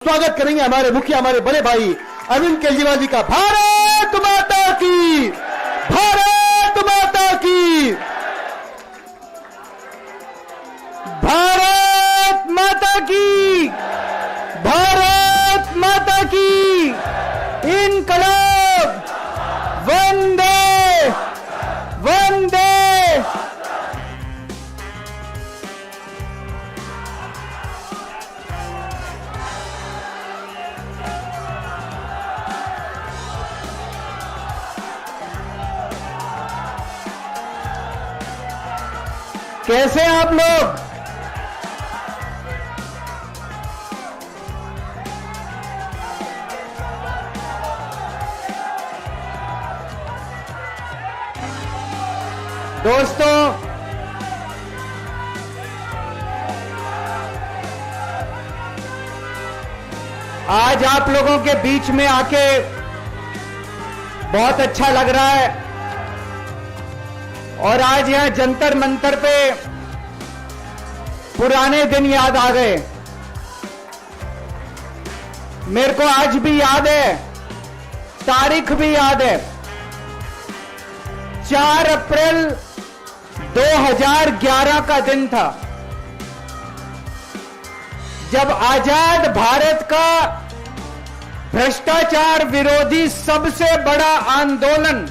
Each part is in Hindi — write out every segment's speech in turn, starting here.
स्वागत करेंगे हमारे मुखिया, हमारे बड़े भाई अरविंद केजरीवाल जी का। भारत माता की, भारत माता की, भारत माता की, भारत माता की। इनकलाब, वंदे वंदे। कैसे हैं आप लोग? दोस्तों, आज आप लोगों के बीच में आके बहुत अच्छा लग रहा है। और आज यहां जंतर मंतर पे पुराने दिन याद आ गए। मेरे को आज भी याद है, तारीख भी याद है। 4 अप्रैल 2011 का दिन था, जब आजाद भारत का भ्रष्टाचार विरोधी सबसे बड़ा आंदोलन,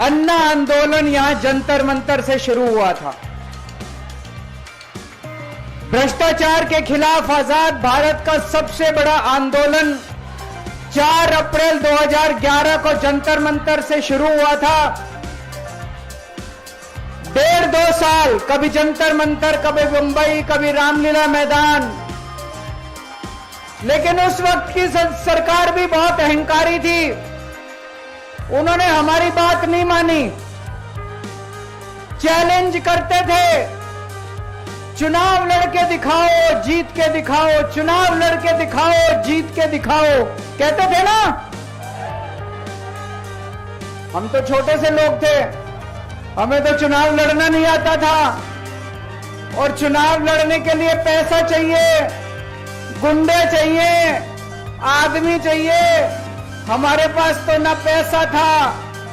अन्ना आंदोलन, यहां जंतर मंतर से शुरू हुआ था। भ्रष्टाचार के खिलाफ आजाद भारत का सबसे बड़ा आंदोलन 4 अप्रैल 2011 को जंतर मंतर से शुरू हुआ था। 1.5-2 साल, कभी जंतर मंतर, कभी मुंबई, कभी रामलीला मैदान। लेकिन उस वक्त की सरकार भी बहुत अहंकारी थी। उन्होंने हमारी बात नहीं मानी, चैलेंज करते थे, चुनाव लड़के दिखाओ, जीत के दिखाओ, चुनाव लड़के दिखाओ, जीत के दिखाओ, कहते थे ना। हम तो छोटे से लोग थे, हमें तो चुनाव लड़ना नहीं आता था। और चुनाव लड़ने के लिए पैसा चाहिए, गुंडे चाहिए, आदमी चाहिए। हमारे पास तो ना पैसा था,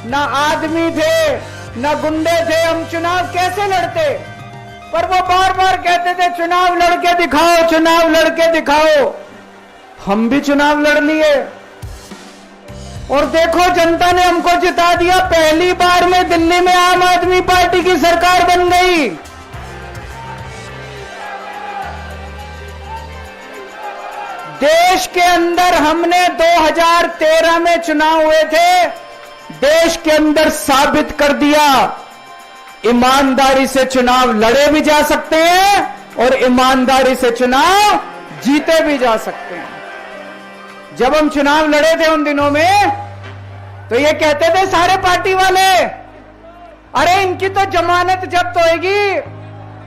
ना आदमी थे, ना गुंडे थे। हम चुनाव कैसे लड़ते? पर वो बार बार कहते थे चुनाव लड़के दिखाओ, चुनाव लड़के दिखाओ। हम भी चुनाव लड़ लिए और देखो, जनता ने हमको जिता दिया। पहली बार में दिल्ली में आम आदमी पार्टी की सरकार बन गई। देश के अंदर हमने 2013 में चुनाव हुए थे, देश के अंदर साबित कर दिया ईमानदारी से चुनाव लड़े भी जा सकते हैं और ईमानदारी से चुनाव जीते भी जा सकते हैं। जब हम चुनाव लड़े थे उन दिनों में, तो ये कहते थे सारे पार्टी वाले, अरे इनकी तो जमानत जब्त होएगी,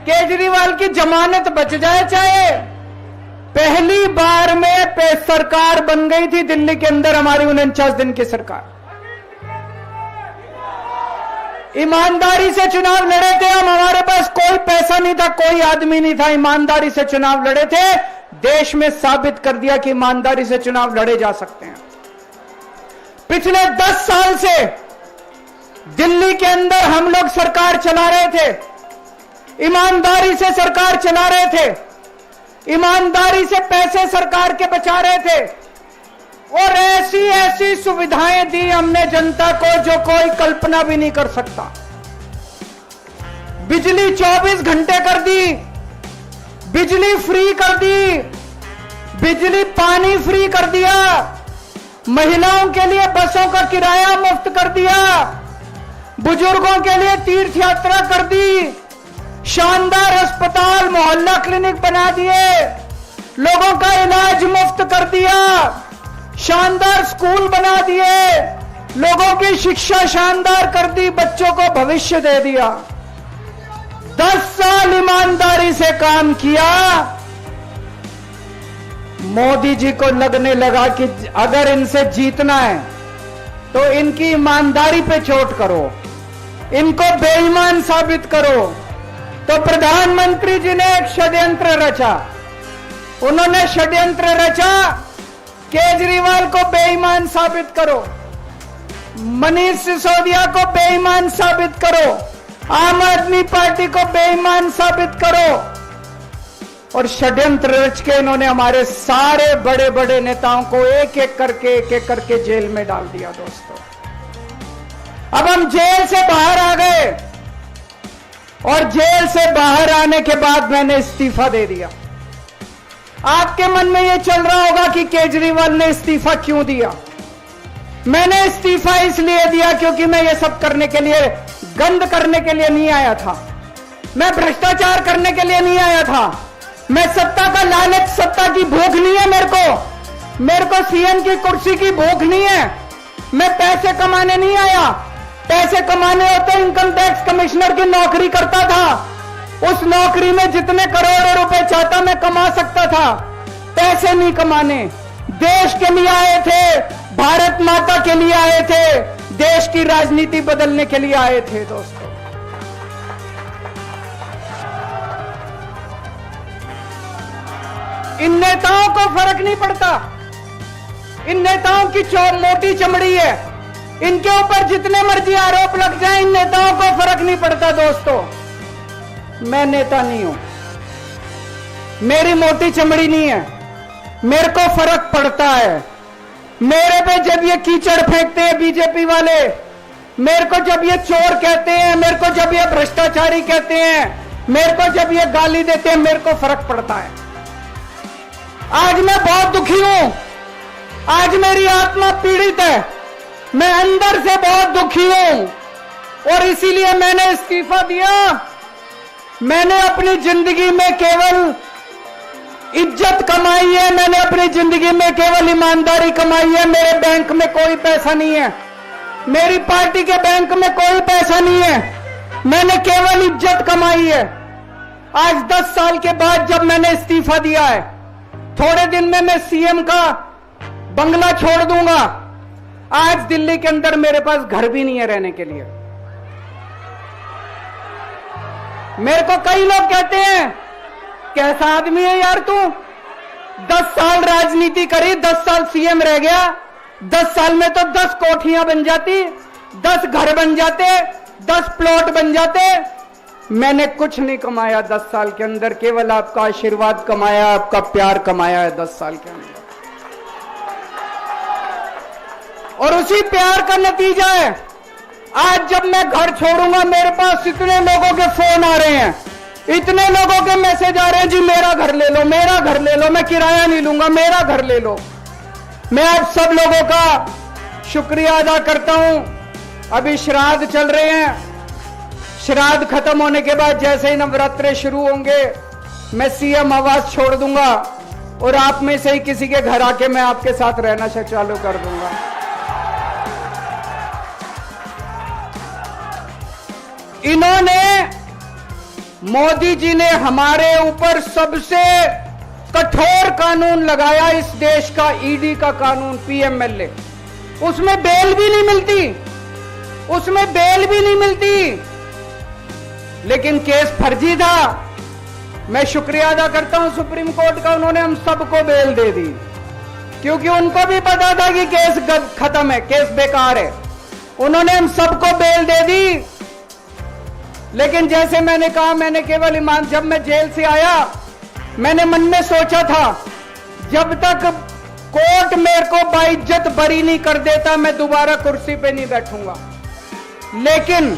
केजरीवाल की जमानत बच जाए चाहे। पहली बार में सरकार बन गई थी दिल्ली के अंदर, हमारी 49 दिन की सरकार। ईमानदारी से चुनाव लड़े थे हम, हमारे पास कोई पैसा नहीं था, कोई आदमी नहीं था, ईमानदारी से चुनाव लड़े थे। देश में साबित कर दिया कि ईमानदारी से चुनाव लड़े जा सकते हैं। पिछले 10 साल से दिल्ली के अंदर हम लोग सरकार चला रहे थे, ईमानदारी से सरकार चला रहे थे, ईमानदारी से पैसे सरकार के बचा रहे थे और ऐसी ऐसी सुविधाएं दी हमने जनता को जो कोई कल्पना भी नहीं कर सकता। बिजली 24 घंटे कर दी, बिजली फ्री कर दी, बिजली पानी फ्री कर दिया, महिलाओं के लिए बसों का किराया मुफ्त कर दिया, बुजुर्गों के लिए तीर्थ यात्रा कर दी, शानदार अस्पताल, मोहल्ला क्लिनिक बना दिए, लोगों का इलाज मुफ्त कर दिया, शानदार स्कूल बना दिए, लोगों की शिक्षा शानदार कर दी, बच्चों को भविष्य दे दिया। 10 साल ईमानदारी से काम किया। मोदी जी को लगने लगा कि अगर इनसे जीतना है तो इनकी ईमानदारी पे चोट करो, इनको बेईमान साबित करो। तो प्रधानमंत्री जी ने एक षड्यंत्र रचा उन्होंने षड्यंत्र रचा, केजरीवाल को बेईमान साबित करो, मनीष सिसोदिया को बेईमान साबित करो, आम आदमी पार्टी को बेईमान साबित करो, और षड्यंत्र रच के इन्होंने हमारे सारे बड़े बड़े नेताओं को एक एक करके जेल में डाल दिया। दोस्तों, अब हम जेल से बाहर आ गए और जेल से बाहर आने के बाद मैंने इस्तीफा दे दिया। आपके मन में यह चल रहा होगा कि केजरीवाल ने इस्तीफा क्यों दिया। मैंने इस्तीफा इसलिए दिया क्योंकि मैं ये सब करने के लिए, गंद करने के लिए नहीं आया था, मैं भ्रष्टाचार करने के लिए नहीं आया था, मैं सत्ता का लालच, सत्ता की भूख नहीं है मेरे को सीएम की कुर्सी की भूख नहीं है। मैं पैसे कमाने नहीं आया, पैसे कमाने होते इनकम टैक्स कमिश्नर की नौकरी करता था, उस नौकरी में जितने करोड़ों रुपए चाहता मैं कमा सकता था। पैसे नहीं कमाने, देश के लिए आए थे, भारत माता के लिए आए थे, देश की राजनीति बदलने के लिए आए थे। दोस्तों, इन नेताओं को फर्क नहीं पड़ता, इन नेताओं की मोटी चमड़ी है, इनके ऊपर जितने मर्जी आरोप लग जाए, इन नेताओं को फर्क नहीं पड़ता। दोस्तों, मैं नेता नहीं हूं, मेरी मोटी चमड़ी नहीं है, मेरे को फर्क पड़ता है। मेरे पे जब ये कीचड़ फेंकते हैं बीजेपी वाले, मेरे को जब ये चोर कहते हैं, मेरे को जब ये भ्रष्टाचारी कहते हैं, मेरे को जब ये गाली देते हैं, मेरे को फर्क पड़ता है। आज मैं बहुत दुखी हूं, आज मेरी आत्मा पीड़ित है, मैं अंदर से बहुत दुखी हूं और इसीलिए मैंने इस्तीफा दिया। मैंने अपनी जिंदगी में केवल इज्जत कमाई है, मैंने अपनी जिंदगी में केवल ईमानदारी कमाई है। मेरे बैंक में कोई पैसा नहीं है, मेरी पार्टी के बैंक में कोई पैसा नहीं है, मैंने केवल इज्जत कमाई है। आज 10 साल के बाद जब मैंने इस्तीफा दिया है, थोड़े दिन में मैं सीएम का बंगला छोड़ दूंगा। आज दिल्ली के अंदर मेरे पास घर भी नहीं है रहने के लिए। मेरे को कई लोग कहते हैं, कैसा आदमी है यार तू, 10 साल राजनीति करी, 10 साल सीएम रह गया, 10 साल में तो 10 कोठियां बन जाती, 10 घर बन जाते, 10 प्लॉट बन जाते। मैंने कुछ नहीं कमाया 10 साल के अंदर, केवल आपका आशीर्वाद कमाया, आपका प्यार कमाया है 10 साल के अंदर। और उसी प्यार का नतीजा है, आज जब मैं घर छोड़ूंगा, मेरे पास इतने लोगों के फोन आ रहे हैं, इतने लोगों के मैसेज आ रहे हैं, जी मेरा घर ले लो, मेरा घर ले लो, मैं किराया नहीं लूंगा, मेरा घर ले लो। मैं आप सब लोगों का शुक्रिया अदा करता हूं। अभी श्राद्ध चल रहे हैं, श्राद्ध खत्म होने के बाद जैसे ही नवरात्रे शुरू होंगे, मैं सीएम आवास छोड़ दूंगा और आप में से ही किसी के घर आके मैं आपके साथ रहना चालू कर दूंगा। इन्होंने, मोदी जी ने हमारे ऊपर सबसे कठोर कानून लगाया, इस देश का ईडी का कानून, पीएमएलए। उसमें बेल भी नहीं मिलती, उसमें बेल भी नहीं मिलती, लेकिन केस फर्जी था। मैं शुक्रिया अदा करता हूं सुप्रीम कोर्ट का, उन्होंने हम सबको बेल दे दी, क्योंकि उनको भी पता था कि केस खत्म है, केस बेकार है। उन्होंने हम सबको बेल दे दी। लेकिन जैसे मैंने कहा, मैंने केवल ईमान, जब मैं जेल से आया, मैंने मन में सोचा था, जब तक कोर्ट मेरे को बाइज्जत बरी नहीं कर देता, मैं दोबारा कुर्सी पे नहीं बैठूंगा। लेकिन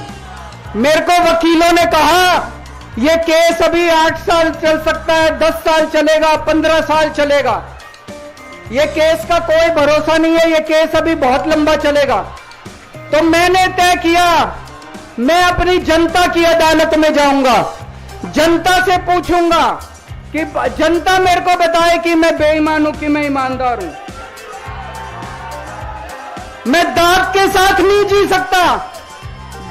मेरे को वकीलों ने कहा, यह केस अभी 8 साल चल सकता है, 10 साल चलेगा, 15 साल चलेगा, यह केस का कोई भरोसा नहीं है, यह केस अभी बहुत लंबा चलेगा। तो मैंने तय किया, मैं अपनी जनता की अदालत में जाऊंगा, जनता से पूछूंगा कि जनता मेरे को बताए कि मैं बेईमान हूं कि मैं ईमानदार हूं। मैं दाग के साथ नहीं जी सकता,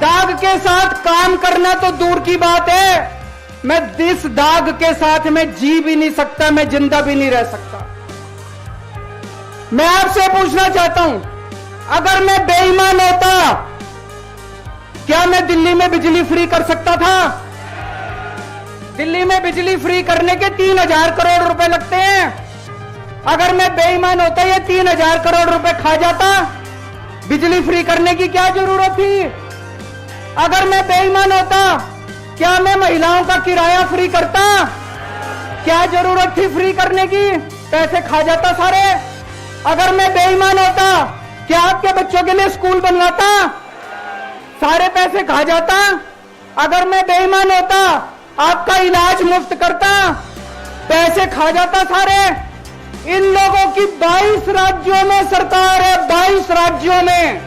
दाग के साथ काम करना तो दूर की बात है, मैं इस दाग के साथ मैं जी भी नहीं सकता, मैं जिंदा भी नहीं रह सकता। मैं आपसे पूछना चाहता हूं, अगर मैं बेईमान होता, क्या मैं दिल्ली में बिजली फ्री कर सकता था? दिल्ली में बिजली फ्री करने के 3,000 करोड़ रुपए लगते हैं। अगर मैं बेईमान होता ये 3,000 करोड़ रुपए खा जाता, बिजली फ्री करने की क्या जरूरत थी? अगर मैं बेईमान होता क्या मैं महिलाओं का किराया फ्री करता? क्या जरूरत थी फ्री करने की? पैसे खा जाता सारे। अगर मैं बेईमान होता क्या आपके बच्चों के लिए स्कूल बनवाता? सारे पैसे खा जाता। अगर मैं बेईमान होता आपका इलाज मुफ्त करता? पैसे खा जाता सारे। इन लोगों की 22 राज्यों में सरकार है, 22 राज्यों में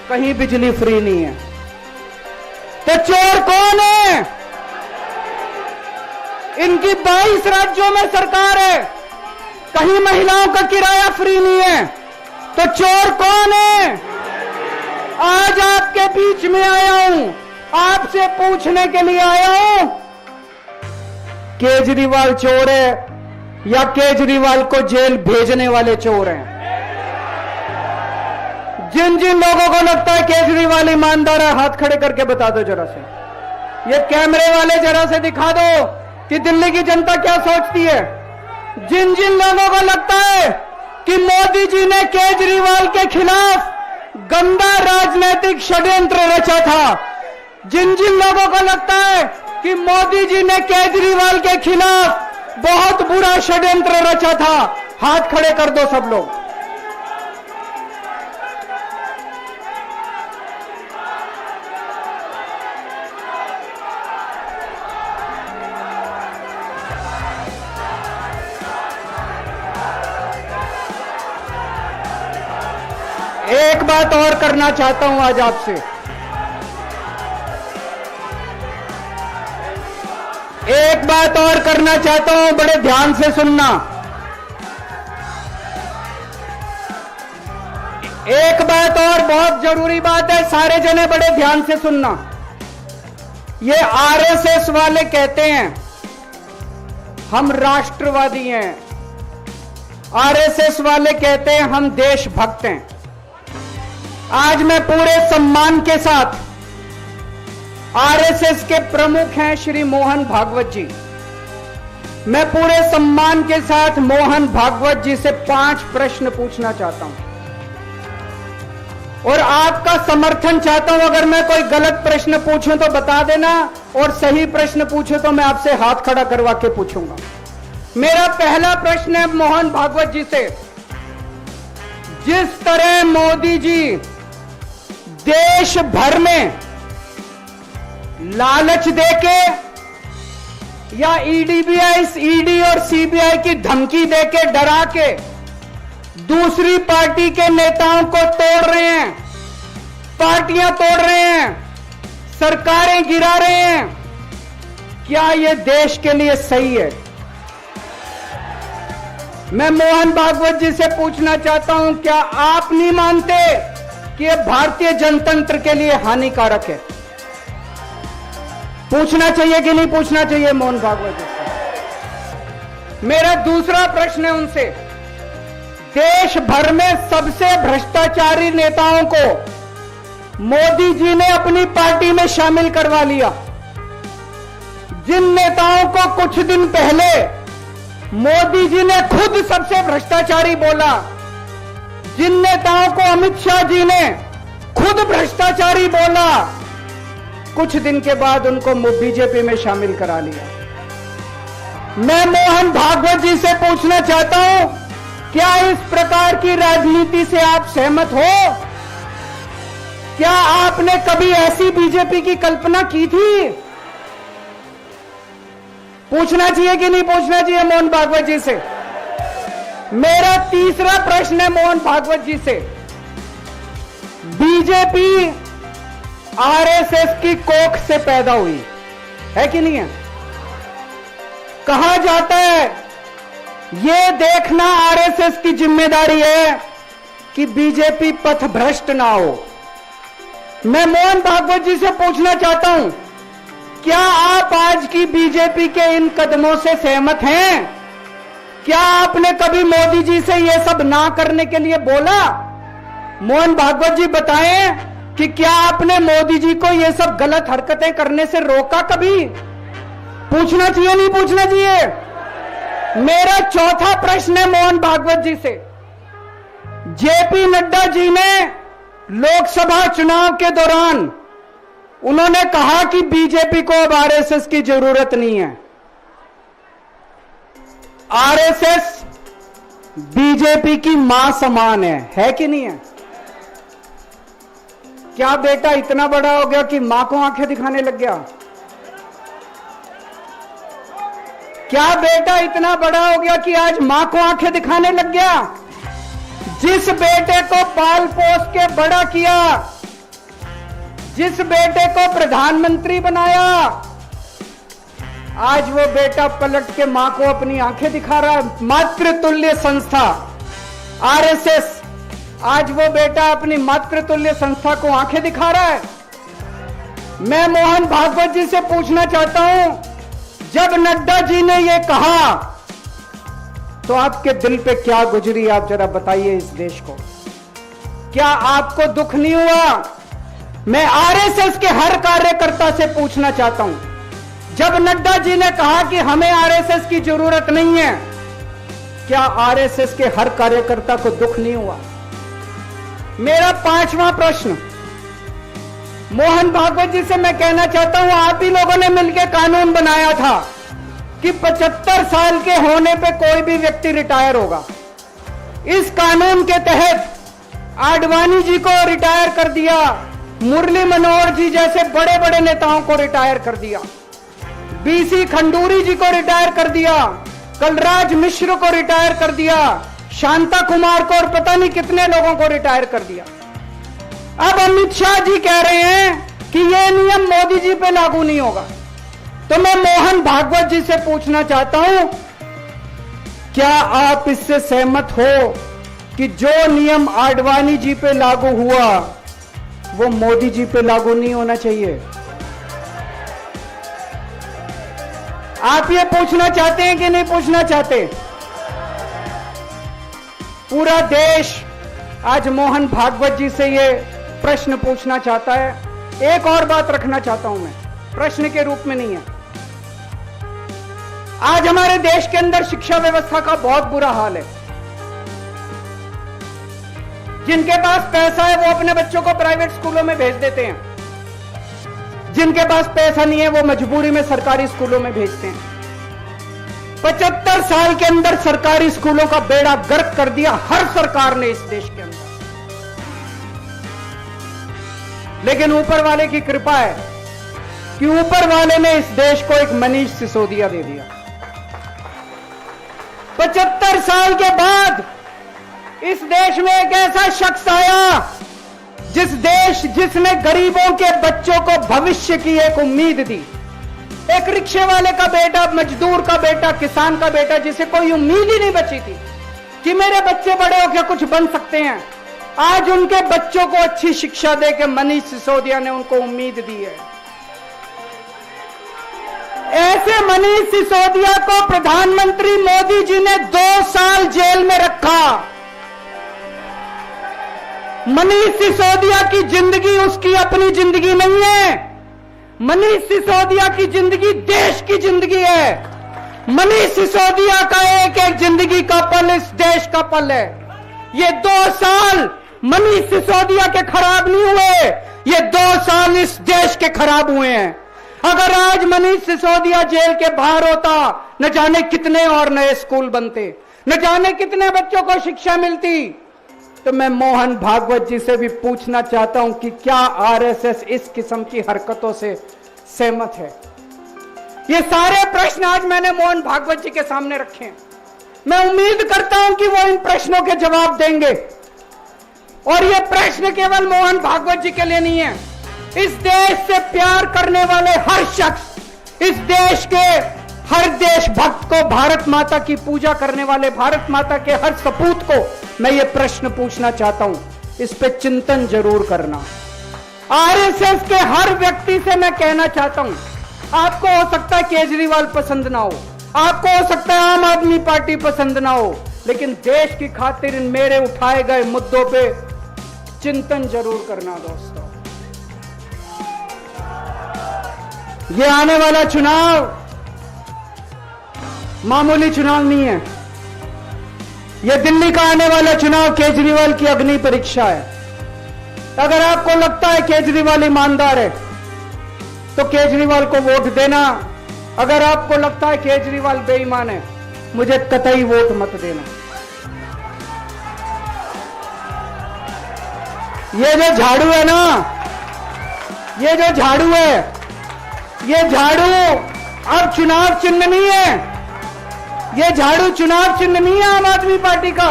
कहीं बिजली फ्री नहीं है। तो चोर कौन है? इनकी 22 राज्यों में सरकार है, कहीं महिलाओं का किराया फ्री नहीं है। तो चोर कौन है? आज आपके बीच में आया हूं, आपसे पूछने के लिए आया हूं, केजरीवाल चोर है या केजरीवाल को जेल भेजने वाले चोर हैं? जिन जिन लोगों को लगता है केजरीवाल ईमानदार है, हाथ खड़े करके बता दो जरा से। ये कैमरे वाले जरा से दिखा दो कि दिल्ली की जनता क्या सोचती है। जिन जिन लोगों को लगता है कि मोदी जी ने केजरीवाल के खिलाफ गंदा राजनीतिक षड्यंत्र रचा था, जिन जिन लोगों को लगता है कि मोदी जी ने केजरीवाल के खिलाफ बहुत बुरा षड्यंत्र रचा था, हाथ खड़े कर दो सब लोग। एक बात और करना चाहता हूं आज आपसे। एक बात और करना चाहता हूं, बड़े ध्यान से सुनना। एक बात और बहुत जरूरी बात है, सारे जने बड़े ध्यान से सुनना। ये आरएसएस वाले कहते हैं हम राष्ट्रवादी हैं, आरएसएस वाले कहते हैं हम देशभक्त हैं। आज मैं पूरे सम्मान के साथ, आरएसएस के प्रमुख हैं श्री मोहन भागवत जी, मैं पूरे सम्मान के साथ मोहन भागवत जी से 5 प्रश्न पूछना चाहता हूं और आपका समर्थन चाहता हूं। अगर मैं कोई गलत प्रश्न पूछूं तो बता देना, और सही प्रश्न पूछूं तो मैं आपसे हाथ खड़ा करवा के पूछूंगा। मेरा पहला प्रश्न है मोहन भागवत जी से। जिस तरह मोदी जी देश भर में लालच देके या ईडी और सीबीआई की धमकी देके, डरा के दूसरी पार्टी के नेताओं को तोड़ रहे हैं, पार्टियां तोड़ रहे हैं, सरकारें गिरा रहे हैं, क्या यह देश के लिए सही है? मैं मोहन भागवत जी से पूछना चाहता हूं, क्या आप नहीं मानते कि यह भारतीय जनतंत्र के लिए हानिकारक है? पूछना चाहिए कि नहीं पूछना चाहिए मोहन भागवत जी से? मेरा दूसरा प्रश्न है उनसे, देश भर में सबसे भ्रष्टाचारी नेताओं को मोदी जी ने अपनी पार्टी में शामिल करवा लिया। जिन नेताओं को कुछ दिन पहले मोदी जी ने खुद सबसे भ्रष्टाचारी बोला, जिन नेताओं को अमित शाह जी ने खुद भ्रष्टाचारी बोला, कुछ दिन के बाद उनको बीजेपी में शामिल करा लिया। मैं मोहन भागवत जी से पूछना चाहता हूं, क्या इस प्रकार की राजनीति से आप सहमत हो? क्या आपने कभी ऐसी बीजेपी की कल्पना की थी? पूछना चाहिए कि नहीं पूछना चाहिए मोहन भागवत जी से? मेरा तीसरा प्रश्न है मोहन भागवत जी से, बीजेपी आरएसएस की कोख से पैदा हुई है कि नहीं है? कहा जाता है यह देखना आरएसएस की जिम्मेदारी है कि बीजेपी पथभ्रष्ट ना हो। मैं मोहन भागवत जी से पूछना चाहता हूं, क्या आप आज की बीजेपी के इन कदमों से सहमत हैं? क्या आपने कभी मोदी जी से यह सब ना करने के लिए बोला? मोहन भागवत जी बताएं कि क्या आपने मोदी जी को यह सब गलत हरकतें करने से रोका कभी? पूछना चाहिए नहीं पूछना चाहिए? मेरा चौथा प्रश्न है मोहन भागवत जी से। जेपी नड्डा जी ने लोकसभा चुनाव के दौरान उन्होंने कहा कि बीजेपी को अब आरएसएस की जरूरत नहीं है। आरएसएस बीजेपी की मां समान है कि नहीं है? क्या बेटा इतना बड़ा हो गया कि मां को आंखें दिखाने लग गया? क्या बेटा इतना बड़ा हो गया कि आज मां को आंखें दिखाने लग गया? जिस बेटे को पाल पोस के बड़ा किया, जिस बेटे को प्रधानमंत्री बनाया, आज वो बेटा पलट के मां को अपनी आंखें दिखा रहा है। मातृतुल्य संस्था आरएसएस, आज वो बेटा अपनी मातृतुल्य संस्था को आंखें दिखा रहा है। मैं मोहन भागवत जी से पूछना चाहता हूं, जब नड्डा जी ने ये कहा तो आपके दिल पे क्या गुजरी, आप जरा बताइए इस देश को। क्या आपको दुख नहीं हुआ? मैं आरएसएस के हर कार्यकर्ता से पूछना चाहता हूं, जब नड्डा जी ने कहा कि हमें आरएसएस की जरूरत नहीं है, क्या आरएसएस के हर कार्यकर्ता को दुख नहीं हुआ? मेरा पांचवा प्रश्न मोहन भागवत जी से मैं कहना चाहता हूं, आप ही लोगों ने मिलकर कानून बनाया था कि 75 साल के होने पे कोई भी व्यक्ति रिटायर होगा। इस कानून के तहत आडवाणी जी को रिटायर कर दिया, मुरली मनोहर जी जैसे बड़े बड़े नेताओं को रिटायर कर दिया, बीसी खंडूरी जी को रिटायर कर दिया, कलराज मिश्र को रिटायर कर दिया, शांता कुमार को और पता नहीं कितने लोगों को रिटायर कर दिया। अब अमित शाह जी कह रहे हैं कि यह नियम मोदी जी पे लागू नहीं होगा। तो मैं मोहन भागवत जी से पूछना चाहता हूं, क्या आप इससे सहमत हो कि जो नियम आडवाणी जी पे लागू हुआ वो मोदी जी पे लागू नहीं होना चाहिए? आप ये पूछना चाहते हैं कि नहीं पूछना चाहते? पूरा देश आज मोहन भागवत जी से ये प्रश्न पूछना चाहता है। एक और बात रखना चाहता हूं मैं, प्रश्न के रूप में नहीं है। आज हमारे देश के अंदर शिक्षा व्यवस्था का बहुत बुरा हाल है। जिनके पास पैसा है वो अपने बच्चों को प्राइवेट स्कूलों में भेज देते हैं, जिनके पास पैसा नहीं है वो मजबूरी में सरकारी स्कूलों में भेजते हैं। 75 साल के अंदर सरकारी स्कूलों का बेड़ा गर्क कर दिया हर सरकार ने इस देश के अंदर। लेकिन ऊपर वाले की कृपा है कि ऊपर वाले ने इस देश को एक मनीष सिसोदिया दे दिया। 75 साल के बाद इस देश में एक ऐसा शख्स आया जिसने गरीबों के बच्चों को भविष्य की एक उम्मीद दी। एक रिक्शे वाले का बेटा, मजदूर का बेटा, किसान का बेटा, जिसे कोई उम्मीद ही नहीं बची थी कि मेरे बच्चे बड़े होकर कुछ बन सकते हैं, आज उनके बच्चों को अच्छी शिक्षा देकर मनीष सिसोदिया ने उनको उम्मीद दी है। ऐसे मनीष सिसोदिया को प्रधानमंत्री मोदी जी ने 2 साल जेल में रखा। मनीष सिसोदिया की जिंदगी उसकी अपनी जिंदगी नहीं है। मनीष सिसोदिया की जिंदगी देश की जिंदगी है। मनीष सिसोदिया का एक एक जिंदगी का पल इस देश का पल है। ये 2 साल मनीष सिसोदिया के खराब नहीं हुए, ये 2 साल इस देश के खराब हुए हैं। अगर आज मनीष सिसोदिया जेल के बाहर होता, न जाने कितने और नए स्कूल बनते, न जाने कितने बच्चों को शिक्षा मिलती। तो मैं मोहन भागवत जी से भी पूछना चाहता हूं कि क्या आरएसएस इस किस्म की हरकतों से सहमत है? ये सारे प्रश्न आज मैंने मोहन भागवत जी के सामने रखे हैं। मैं उम्मीद करता हूं कि वो इन प्रश्नों के जवाब देंगे। और ये प्रश्न केवल मोहन भागवत जी के लिए नहीं है। इस देश से प्यार करने वाले हर शख्स, इस देश के हर देशभक्त को, भारत माता की पूजा करने वाले भारत माता के हर सपूत को मैं ये प्रश्न पूछना चाहता हूं, इस पे चिंतन जरूर करना। आरएसएस के हर व्यक्ति से मैं कहना चाहता हूं, आपको हो सकता है केजरीवाल पसंद ना हो, आपको हो सकता है आम आदमी पार्टी पसंद ना हो, लेकिन देश की खातिर इन मेरे उठाए गए मुद्दों पे चिंतन जरूर करना दोस्तों। ये आने वाला चुनाव मामूली चुनाव नहीं है। यह दिल्ली का आने वाला चुनाव केजरीवाल की अग्नि परीक्षा है। अगर आपको लगता है केजरीवाल ईमानदार है तो केजरीवाल को वोट देना। अगर आपको लगता है केजरीवाल बेईमान है, मुझे कतई वोट मत देना। ये जो झाड़ू है ना, ये जो झाड़ू है, ये झाड़ू अब चुनाव चिन्ह नहीं है। ये झाड़ू चुनाव चिन्ह नहीं है आम आदमी पार्टी का।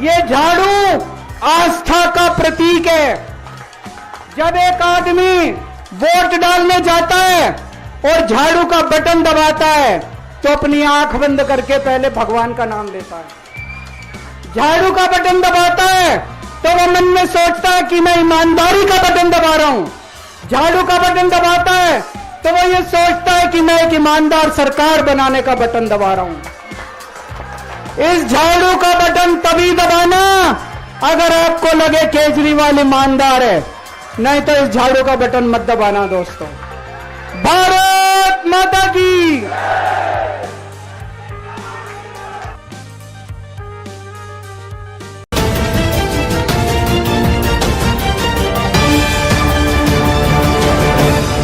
ये झाड़ू आस्था का प्रतीक है। जब एक आदमी वोट डालने जाता है और झाड़ू का बटन दबाता है तो अपनी आंख बंद करके पहले भगवान का नाम लेता है। झाड़ू का बटन दबाता है तो वो मन में सोचता है कि मैं ईमानदारी का बटन दबा रहा हूं। झाड़ू का बटन दबाता है तो वो ये सोचता है कि मैं एक ईमानदार सरकार बनाने का बटन दबा रहा हूं। इस झाड़ू का बटन तभी दबाना अगर आपको लगे केजरीवाल ईमानदार है, नहीं तो इस झाड़ू का बटन मत दबाना दोस्तों। भारत माता की।